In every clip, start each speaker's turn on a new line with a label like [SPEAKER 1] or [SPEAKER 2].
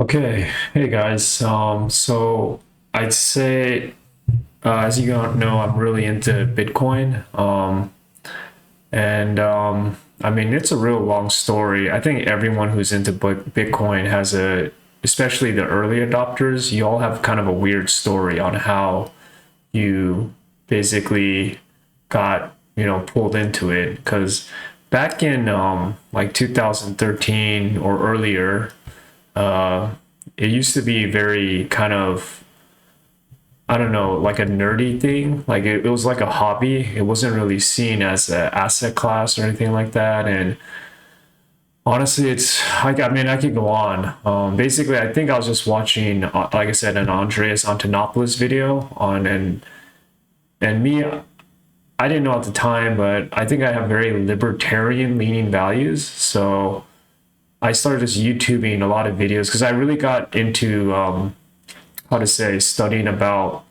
[SPEAKER 1] Okay, hey guys. So I'd say, as you know, I'm really into Bitcoin. And I mean, it's a real long story. I think everyone who's into Bitcoin has especially the early adopters, you all have kind of a weird story on how you basically got, pulled into it. Because back in like 2013 or earlier, uh, it used to be very kind of, I don't know, like a nerdy thing. Like it was like a hobby. It wasn't really seen as an asset class or anything like that. And honestly, I mean, I could go on. Basically, I think I was just watching, like I said, an Andreas Antonopoulos video and me, I didn't know at the time, but I think I have very libertarian leaning values. So I started just YouTubing a lot of videos because I really got into how to say, studying about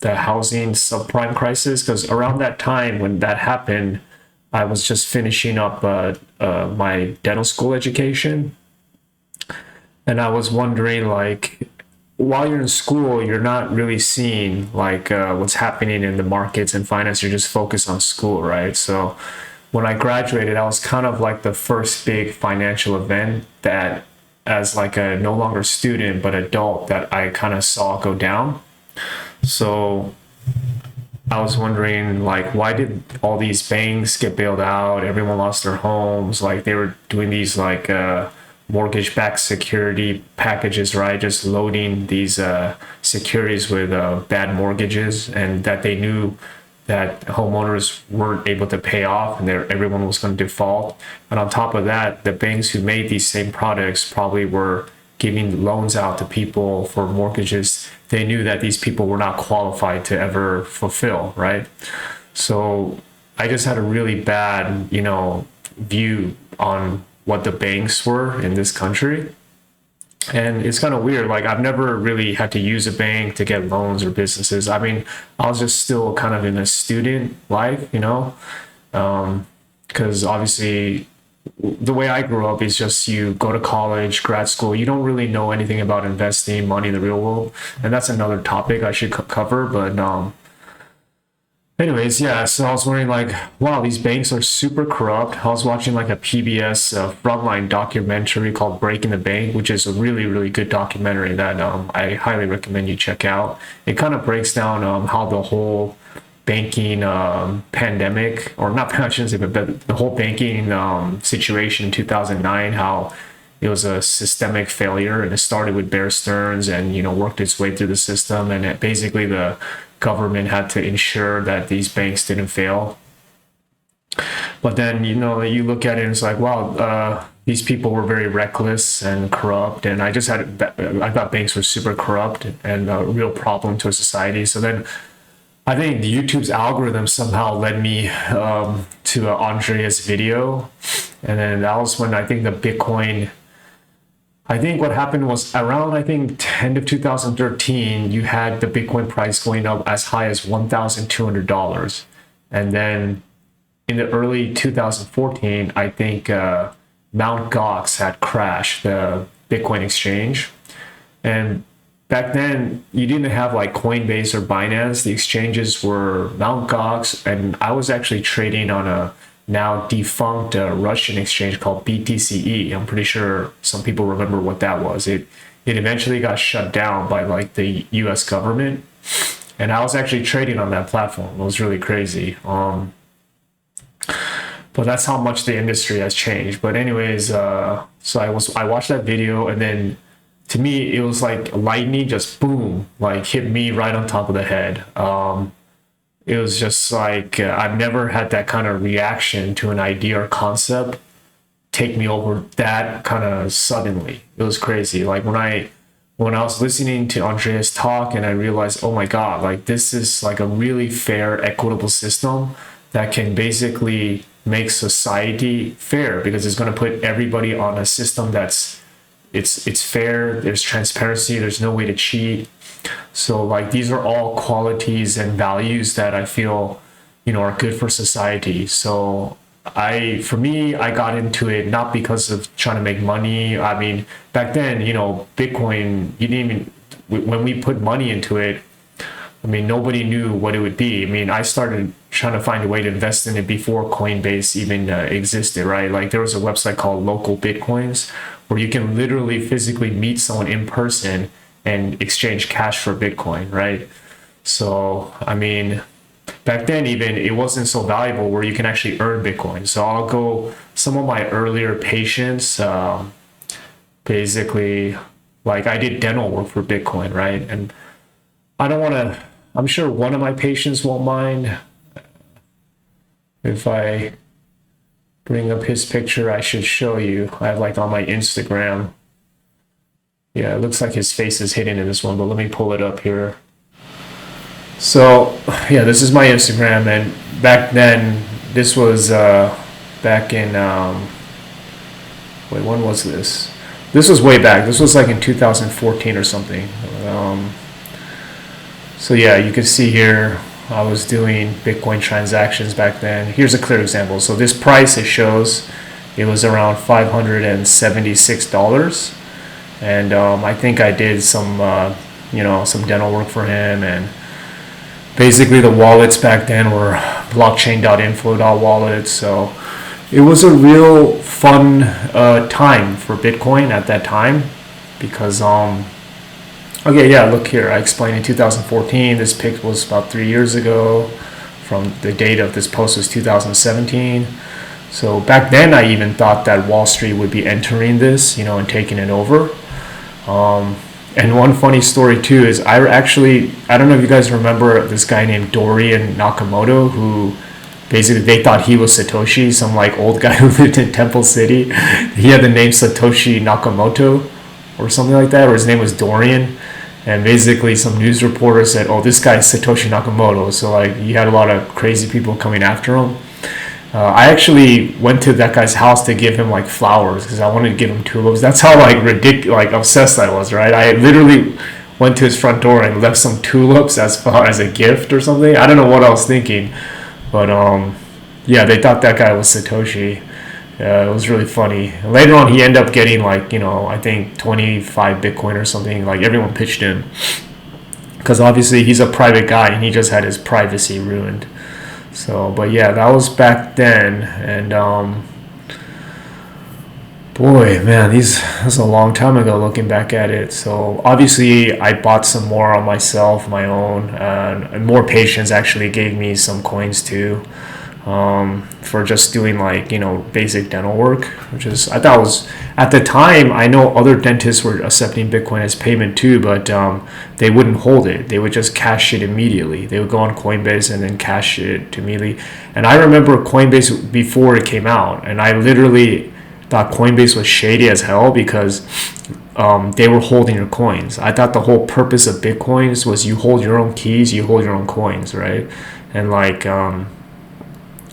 [SPEAKER 1] the housing subprime crisis. Because around that time when that happened, I was just finishing up my dental school education, and I was wondering, like, while you're in school, you're not really seeing like what's happening in the markets and finance. You're just focused on school, right? So when I graduated, I was kind of like the first big financial event that, as like a no longer student but adult, that I kind of saw go down. So I was wondering, like, why did all these banks get bailed out? Everyone lost their homes. Like, they were doing these, like, mortgage-backed security packages, right? Just loading these securities with bad mortgages, and that they knew that homeowners weren't able to pay off and everyone was going to default. And on top of that, the banks who made these same products probably were giving loans out to people for mortgages they knew that these people were not qualified to ever fulfill, right? So I just had a really bad, view on what the banks were in this country. And it's kind of weird. Like, I've never really had to use a bank to get loans or businesses. I mean, I was just still kind of in a student life, because obviously the way I grew up is just you go to college, grad school, you don't really know anything about investing money in the real world. And that's another topic I should cover. But anyways, yeah, so I was wondering, like, wow, these banks are super corrupt. I was watching like a PBS frontline documentary called Breaking the Bank, which is a really, really good documentary that I highly recommend you check out. It kind of breaks down how the whole banking pandemic, or not, I shouldn't say, but the whole banking situation in 2009, how it was a systemic failure, and it started with Bear Stearns and worked its way through the system, and basically the government had to ensure that these banks didn't fail. But then you look at it and it's like, wow, these people were very reckless and corrupt, and I thought banks were super corrupt and a real problem to a society. So then I think the YouTube's algorithm somehow led me to Andrea's video, and then that was when I think the Bitcoin. I think what happened was around, I think, end of 2013, you had the Bitcoin price going up as high as $1,200, and then in the early 2014, I think Mt. Gox had crashed the Bitcoin exchange, and back then you didn't have like Coinbase or Binance. The exchanges were Mt. Gox, and I was actually trading on a now defunct Russian exchange called BTCE. I'm pretty sure some people remember what that was. It eventually got shut down by like the U.S. government, and I was actually trading on that platform. It was really crazy. But that's how much the industry has changed. But anyways, so I watched that video, and then to me it was like lightning just boom, like hit me right on top of the head. It was just like I've never had that kind of reaction to an idea or concept take me over that kind of suddenly. It was crazy. Like when I was listening to Andreas talk, and I realized, oh my god, like this is like a really fair, equitable system that can basically make society fair, because it's going to put everybody on a system that's it's fair. There's transparency. There's no way to cheat. So like these are all qualities and values that I feel are good for society. So for me, I got into it not because of trying to make money. I mean, back then, Bitcoin, you didn't even, when we put money into it, I mean, nobody knew what it would be. I mean, I started trying to find a way to invest in it before Coinbase even existed, right? Like there was a website called Local Bitcoins where you can literally physically meet someone in person and exchange cash for Bitcoin, right? So, I mean, back then even it wasn't so valuable where you can actually earn Bitcoin. So I'll go some of my earlier patients, basically, like I did dental work for Bitcoin, right? And I don't want to. I'm sure one of my patients won't mind if I bring up his picture. I should show you. I have like on my Instagram. Yeah, it looks like his face is hidden in this one, but let me pull it up here. So, yeah, this is my Instagram, and back then, this was back in, wait, when was this? This was way back. This was like in 2014 or something. So yeah, you can see here, I was doing Bitcoin transactions back then. Here's a clear example. So this price, it shows it was around $576. And I think I did some, some dental work for him. And basically the wallets back then were blockchain.info.wallets. So it was a real fun time for Bitcoin at that time because, okay, yeah, look here. I explained in 2014. This pic was about 3 years ago. From the date of this post was 2017. So back then, I even thought that Wall Street would be entering this, and taking it over. And one funny story too is I don't know if you guys remember this guy named Dorian Nakamoto, who basically they thought he was Satoshi, some like old guy who lived in Temple City. He had the name Satoshi Nakamoto or something like that, or his name was Dorian. And basically some news reporter said, oh, this guy's Satoshi Nakamoto. So like he had a lot of crazy people coming after him. I actually went to that guy's house to give him like flowers because I wanted to give him tulips. That's how like ridiculous, like obsessed I was, right? I literally went to his front door and left some tulips as far as a gift or something. I don't know what I was thinking, but yeah, they thought that guy was Satoshi. It was really funny. Later on, he ended up getting like, I think 25 Bitcoin or something. Like everyone pitched in because obviously he's a private guy and he just had his privacy ruined. So, but yeah, that was back then. And boy, man, that's a long time ago looking back at it. So obviously I bought some more on myself, my own, and more patients actually gave me some coins too. For just doing like basic dental work, which is I thought was at the time. I know other dentists were accepting Bitcoin as payment too, but they wouldn't hold it. They would just cash it immediately. They would go on Coinbase and then cash it immediately. And I remember Coinbase before it came out, and I literally thought Coinbase was shady as hell because they were holding your coins. I thought the whole purpose of Bitcoins was you hold your own keys, you hold your own coins, right? And like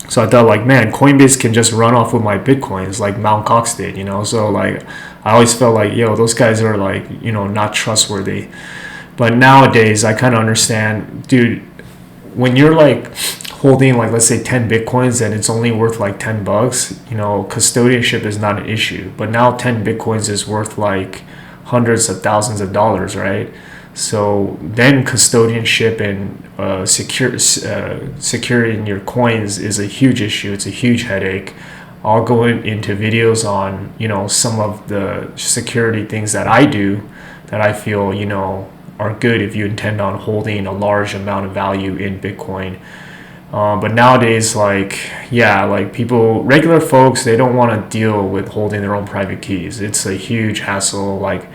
[SPEAKER 1] so I thought like, man, Coinbase can just run off with my Bitcoins like Mt. Gox did, So like, I always felt like, those guys are like, not trustworthy. But nowadays, I kind of understand, dude, when you're like holding like, let's say 10 Bitcoins and it's only worth like $10, custodianship is not an issue. But now 10 Bitcoins is worth like hundreds of thousands of dollars, right? So then custodianship and securing your coins is a huge issue. It's a huge headache. I'll go into videos on, some of the security things that I do that I feel, are good if you intend on holding a large amount of value in Bitcoin. But nowadays, like people, regular folks, they don't want to deal with holding their own private keys. It's a huge hassle. Like,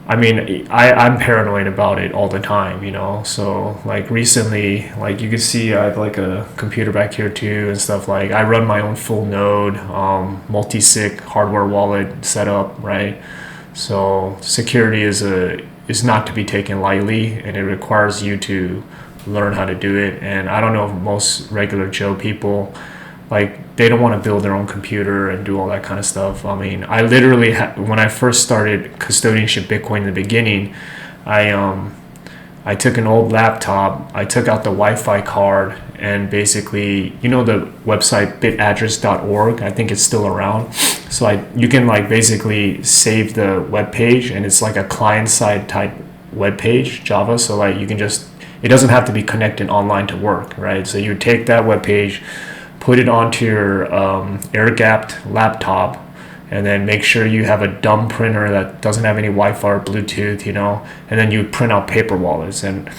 [SPEAKER 1] I mean, I'm paranoid about it all the time, So like recently, like you can see I have like a computer back here too and stuff. Like I run my own full node, multi-sig hardware wallet setup, right? So security is not to be taken lightly, and it requires you to learn how to do it. And I don't know if most regular Joe people, like they don't want to build their own computer and do all that kind of stuff. I mean, I literally when I first started custodianship Bitcoin in the beginning, I took an old laptop, I took out the Wi-Fi card, and basically, the website bitaddress.org, I think it's still around. So you can like basically save the web page, and it's like a client side type web page, Java. So like you can just, it doesn't have to be connected online to work, right? So you take that web page, put it onto your air-gapped laptop, and then make sure you have a dumb printer that doesn't have any Wi-Fi or Bluetooth, and then you print out paper wallets. And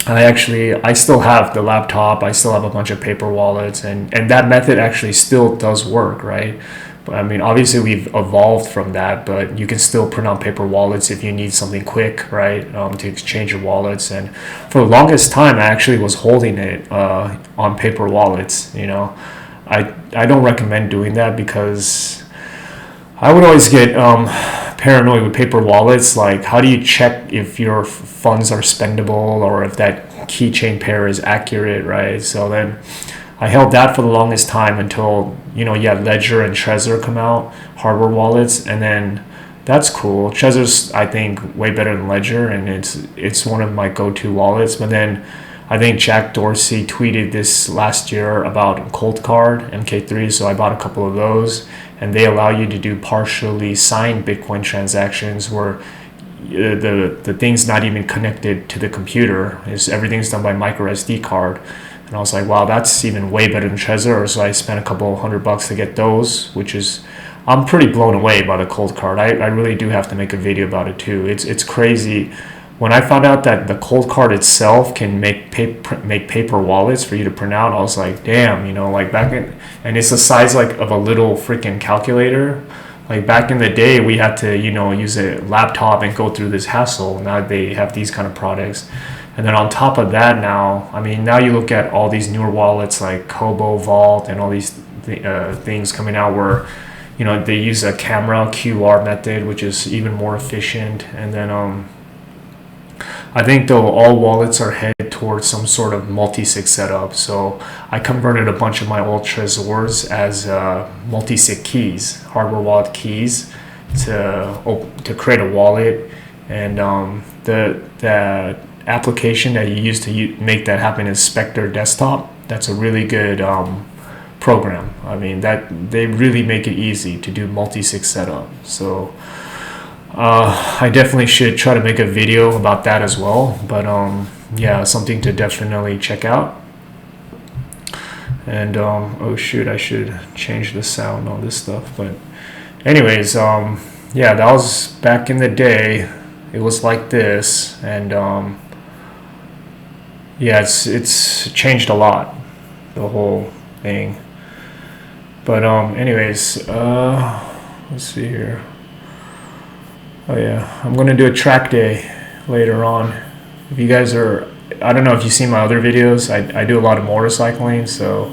[SPEAKER 1] I still have the laptop, I still have a bunch of paper wallets, and that method actually still does work, right? But I mean, obviously we've evolved from that, but you can still print out paper wallets if you need something quick, right? To exchange your wallets. And for the longest time, I actually was holding it on paper wallets, I don't recommend doing that, because I would always get paranoid with paper wallets. Like, how do you check if your funds are spendable or if that keychain pair is accurate, right? So then I held that for the longest time until, Ledger and Trezor come out, hardware wallets, and then that's cool. Trezor's, I think, way better than Ledger, and it's one of my go-to wallets. But then I think Jack Dorsey tweeted this last year about Cold Card MK3, so I bought a couple of those, and they allow you to do partially signed Bitcoin transactions where the thing's not even connected to the computer. Everything's done by micro SD card. And I was like, wow, that's even way better than Trezor. So I spent a couple $100 to get those, which is, I'm pretty blown away by the Cold Card. I really do have to make a video about it too. It's crazy. When I found out that the Cold Card itself can make paper wallets for you to print out, I was like, damn, like back in, and it's the size like of a little freaking calculator. Like back in the day, we had to, use a laptop and go through this hassle. Now they have these kind of products. And then on top of that now, now you look at all these newer wallets like Kobo Vault and all these things coming out where, they use a camera QR method, which is even more efficient. And then I think though all wallets are headed towards some sort of multi-sig setup. So I converted a bunch of my old Trezors as multi-sig keys, hardware wallet keys, to create a wallet. And the application that you use to make that happen is Spectre Desktop. That's a really good program. That they really make it easy to do multi-sig setup. So I definitely should try to make a video about that as well. But yeah, something to definitely check out. And oh shoot, I should change the sound on this stuff. But anyways, yeah, that was back in the day. It was like this, and yeah, it's changed a lot, the whole thing. But anyways, let's see here. Oh yeah, I'm gonna do a track day later on. If you guys are, I don't know if you've seen my other videos, I do a lot of motorcycling, so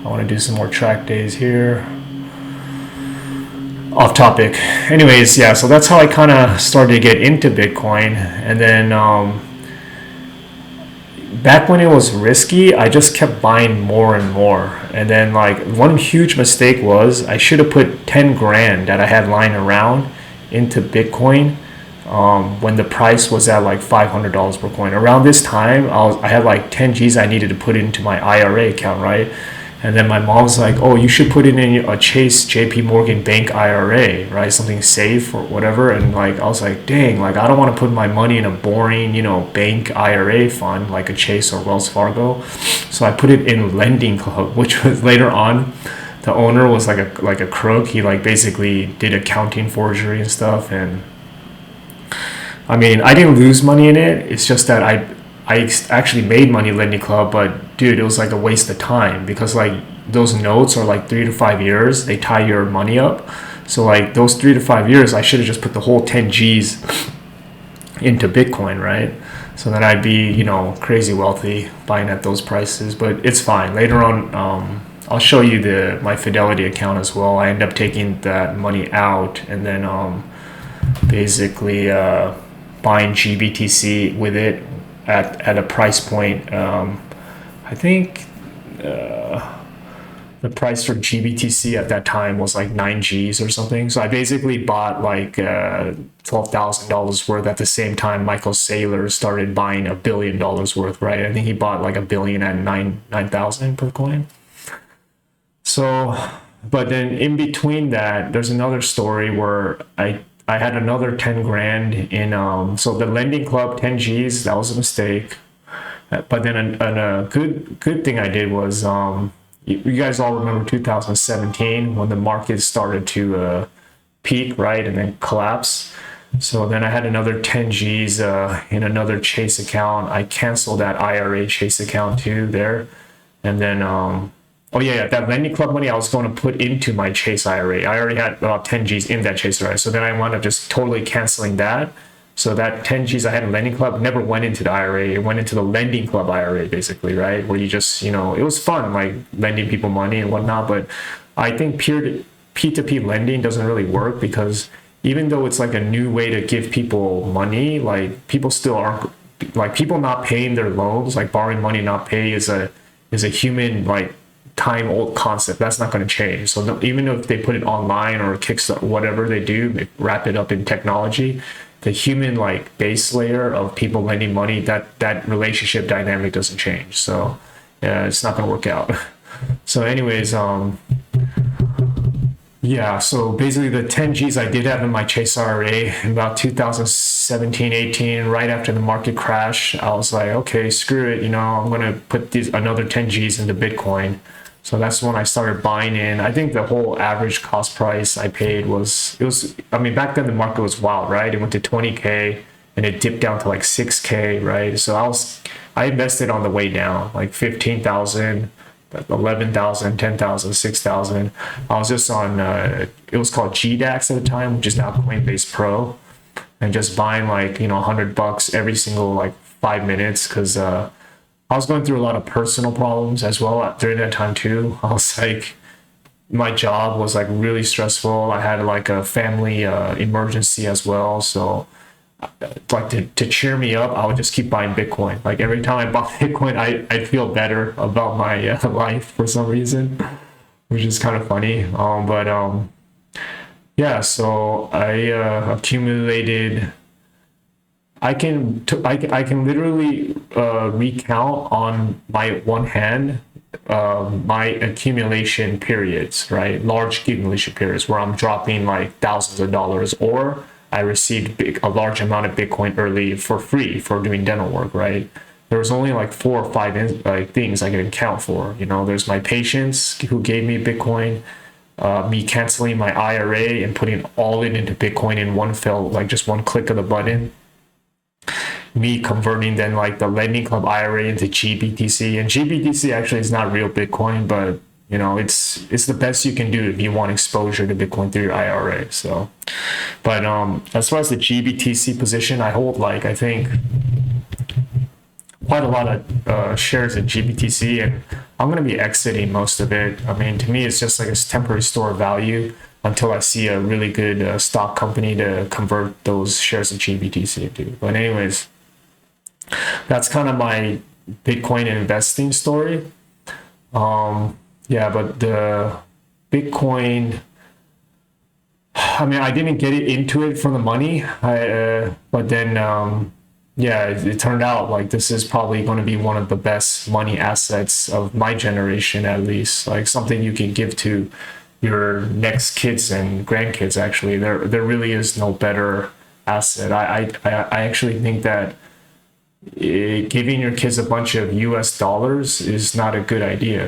[SPEAKER 1] I want to do some more track days here. Off topic. Anyways, yeah, so that's how I kind of started to get into Bitcoin. And then back when it was risky, I just kept buying more and more. And then like one huge mistake was I should have put 10 grand that I had lying around into Bitcoin when the price was at like $500 per coin. Around this time, I had like 10 G's I needed to put into my IRA account, right? And then my mom's like, oh, you should put it in a Chase JP Morgan Bank IRA, right? Something safe or whatever. And like, I was like, dang, like I don't want to put my money in a boring, bank IRA fund like a Chase or Wells Fargo. So I put it in Lending Club, which was later on, the owner was like a crook. He like basically did accounting forgery and stuff. And I didn't lose money in it. It's just that I actually made money in Lending Club, but dude, it was like a waste of time because like those notes are like 3 to 5 years. They tie your money up. So like those 3 to 5 years, I should have just put the whole 10 G's into Bitcoin, right? So then I'd be, crazy wealthy buying at those prices, but it's fine. Later on, I'll show you my Fidelity account as well. I end up taking that money out and then basically buying GBTC with it at a price point. I think the the price for GBTC at that time was like 9 Gs or something. So I basically bought like $12,000 worth at the same time Michael Saylor started buying $1 billion worth, right? I think he bought like $1 billion at 9,000 per coin. So, but then in between that, there's another story where I had another 10 grand in, so the lending club, 10 Gs, that was a mistake. But then a good thing I did was, you guys all remember 2017 when the market started to peak, right, and then collapse. So then I had another 10 Gs in another Chase account. I canceled that IRA Chase account too there. And then, oh yeah, that lending club money I was going to put into my Chase IRA. I already had about 10 Gs in that Chase IRA. So then I wound up just totally canceling that. So that 10 Gs I had in lending club never went into the IRA. It went into the lending club IRA basically, right? Where you just, it was fun, like lending people money and whatnot. But I think P2P lending doesn't really work because even though it's like a new way to give people money, like people still aren't, like people not paying their loans, like borrowing money not pay is a human, like time old concept. That's not going to change. So even if they put it online or Kickstarter, whatever they do, they wrap it up in technology, the human like base layer of people lending money, that relationship dynamic doesn't change. So yeah, it's not going to work out. So anyways, yeah, so basically the 10 Gs I did have in my Chase IRA in about 2017, 18, right after the market crash, I was like, okay, screw it. I'm going to put another 10 Gs into Bitcoin. So that's when I started buying in. I think the whole average cost price I paid back then the market was wild, right? It went to 20K and it dipped down to like 6K, right? So I invested on the way down, like 15,000, 11,000, 10,000, 6,000. I was just on, it was called GDAX at the time, which is now Coinbase Pro, and just buying like, $100 every single like 5 minutes because, I was going through a lot of personal problems as well during that time too. I was like, my job was like really stressful. I had like a family emergency as well. So like to cheer me up, I would just keep buying Bitcoin. Like every time I bought Bitcoin, I'd feel better about my life for some reason, which is kind of funny. Yeah, so I accumulated. I can literally recount on my one hand my accumulation periods, right? Large accumulation periods where I'm dropping like thousands of dollars, or I received a large amount of Bitcoin early for free for doing dental work, right? There was only like 4 or 5 things I can account for. There's my patients who gave me Bitcoin, me canceling my IRA and putting all into Bitcoin in one fell, like just one click of the button. Me converting then like the lending club IRA into GBTC, and GBTC actually is not real Bitcoin, but it's the best you can do if you want exposure to Bitcoin through your IRA. So, but as far as the GBTC position, I hold like I think quite a lot of shares in GBTC, and I'm going to be exiting most of it. I mean, to me, it's just like a temporary store of value until I see a really good stock company to convert those shares of GBTC into. But anyways, that's kind of my Bitcoin investing story. Yeah, but the Bitcoin, I mean, I didn't get into it for the money. But then, yeah, it turned out like this is probably going to be one of the best money assets of my generation, at least. Like something you can give to your next kids and grandkids. Actually, there really is no better asset. I actually think that giving your kids a bunch of US dollars is not a good idea.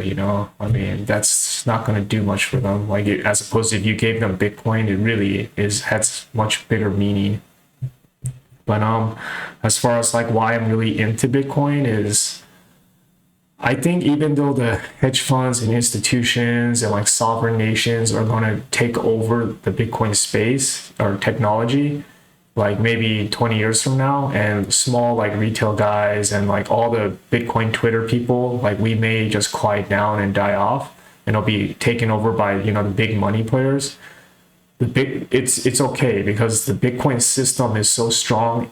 [SPEAKER 1] I mean, that's not going to do much for them. Like as opposed to if you gave them Bitcoin, it really has much bigger meaning. But as far as like why I'm really into Bitcoin is, I think even though the hedge funds and institutions and like sovereign nations are going to take over the Bitcoin space or technology, like maybe 20 years from now, and small like retail guys and like all the Bitcoin Twitter people, like we may just quiet down and die off, and it'll be taken over by the big money players. It's okay because the Bitcoin system is so strong,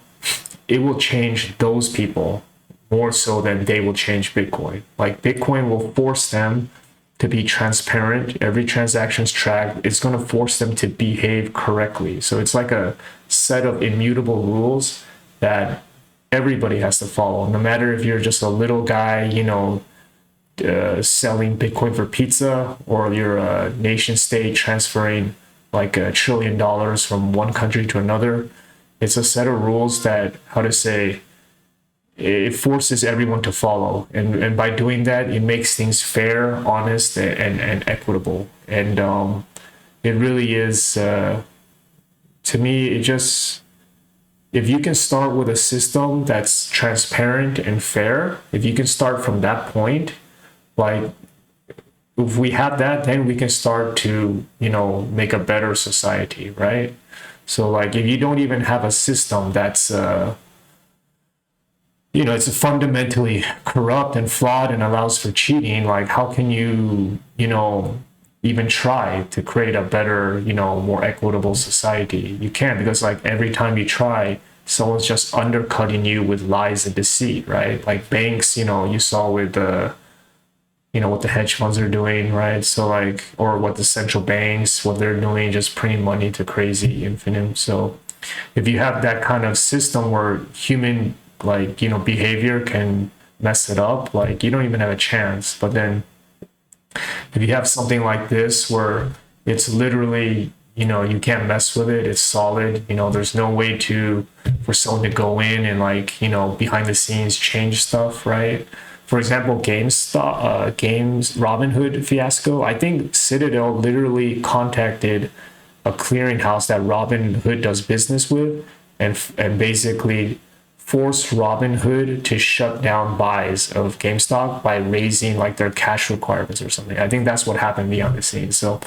[SPEAKER 1] it will change those people more so than they will change Bitcoin. Like Bitcoin will force them to be transparent. Every transaction's tracked. It's going to force them to behave correctly. So it's like a set of immutable rules that everybody has to follow, no matter if you're just a little guy, selling Bitcoin for pizza, or you're a nation state transferring like $1 trillion from one country to another. It's a set of rules that, how to say, it forces everyone to follow, and by doing that, it makes things fair, honest, and equitable. And it really is, to me, it just, if you can start with a system that's transparent and fair, if you can start from that point, like, if we have that, then we can start to, make a better society, right? So like, if you don't even have a system that's it's fundamentally corrupt and flawed and allows for cheating, like, how can you, even try to create a better, more equitable society? You can't, because like every time you try, someone's just undercutting you with lies and deceit, right? Like banks, you saw with the, what the hedge funds are doing, right? So like, or what the central banks, what they're doing, just printing money to crazy infinite. So if you have that kind of system where human, like, behavior can mess it up, like, you don't even have a chance. But then if you have something like this where it's literally, you can't mess with it, it's solid, there's no way for someone to go in and like, behind the scenes change stuff, right? For example, Robinhood fiasco, I think Citadel literally contacted a clearinghouse that Robinhood does business with, and basically forced Robinhood to shut down buys of GameStop by raising like their cash requirements or something. I think that's what happened behind the scenes. So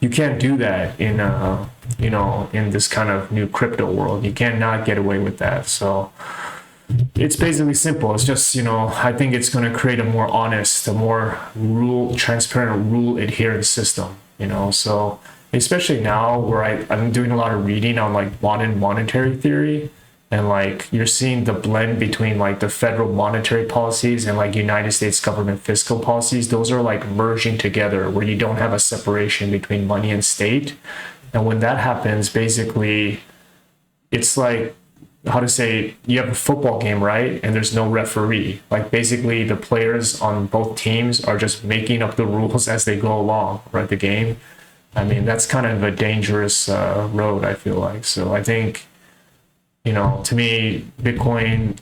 [SPEAKER 1] you can't do that in in this kind of new crypto world. You cannot get away with that. So it's basically simple. It's just, I think it's going to create a more honest, a more transparent, rule adherent system, so especially now where I'm doing a lot of reading on like modern monetary theory. And like, you're seeing the blend between like the federal monetary policies and like United States government fiscal policies. Those are like merging together, where you don't have a separation between money and state. And when that happens, basically, it's like, how to say, you have a football game, right? And there's no referee. Like basically the players on both teams are just making up the rules as they go along, right? The game. I mean, that's kind of a dangerous road, I feel like. So I think, to me, Bitcoin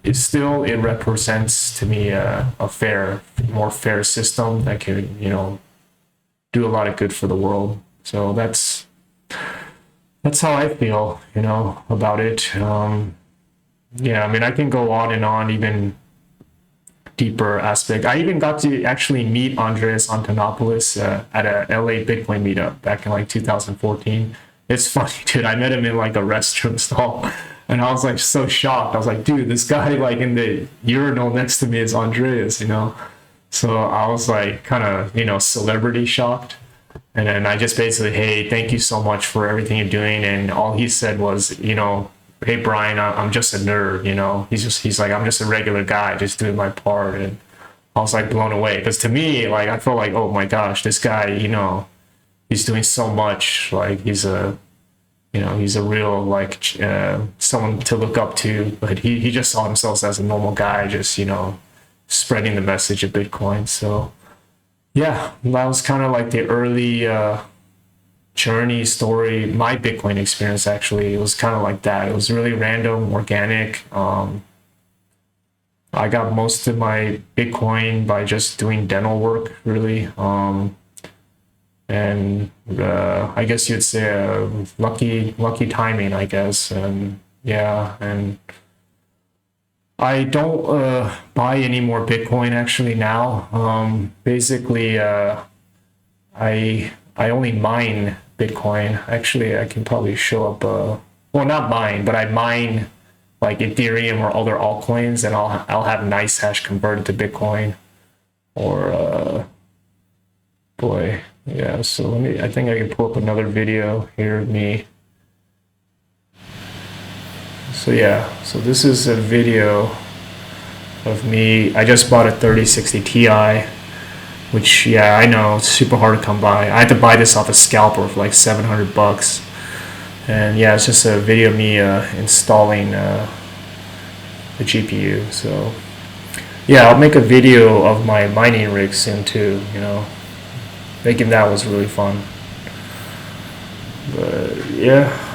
[SPEAKER 1] is still, it represents to me a more fair system that can, do a lot of good for the world. So that's how I feel, about it. Yeah, I mean, I can go on and on, even deeper aspect. I even got to actually meet Andreas Antonopoulos at a LA Bitcoin meetup back in like 2014. It's funny, dude. I met him in like a restroom stall, and I was like so shocked. I was like, dude, this guy like in the urinal next to me is Andreas, So I was like kind of, celebrity shocked. And then I just basically, hey, thank you so much for everything you're doing. And all he said was, hey, Brian, I'm just a nerd, He's like, I'm just a regular guy, just doing my part. And I was like blown away. Because to me, like, I felt like, oh my gosh, this guy, he's doing so much. Like, he's a real, like, someone to look up to. But he just saw himself as a normal guy, just, spreading the message of Bitcoin. So yeah, that was kind of like the early journey story. My Bitcoin experience, actually, it was kind of like that. It was really random, organic. I got most of my Bitcoin by just doing dental work, really. And I guess you'd say lucky timing, I guess. And yeah, and I don't buy any more Bitcoin actually now. Basically, I only mine Bitcoin. Actually, I can probably show up. Well, not mine, but I mine like Ethereum or other altcoins, and I'll have nice hash converted to Bitcoin. Or boy, yeah. So I think I can pull up another video here of me. So yeah, so this is a video of me. I just bought a 3060 Ti, which, yeah, I know it's super hard to come by. I had to buy this off a scalper for like $700. And yeah, it's just a video of me installing the GPU. So yeah, I'll make a video of my mining rig soon too. Making that was really fun. But yeah.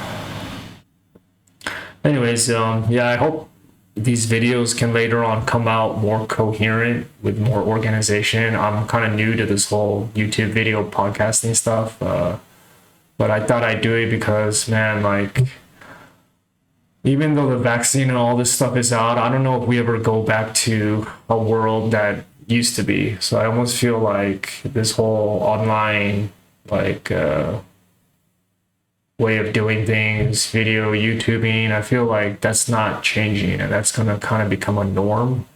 [SPEAKER 1] Anyways, yeah, I hope these videos can later on come out more coherent with more organization. I'm kind of new to this whole YouTube video podcasting stuff, but I thought I'd do it because, man, like, even though the vaccine and all this stuff is out, I don't know if we ever go back to a world that used to be. So I almost feel like this whole online, like, way of doing things, video, YouTubing, I feel like that's not changing and that's going to kind of become a norm.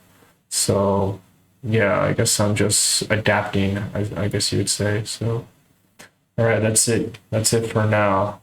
[SPEAKER 1] So, yeah, I guess I'm just adapting, I guess you would say. So, all right, that's it. That's it for now.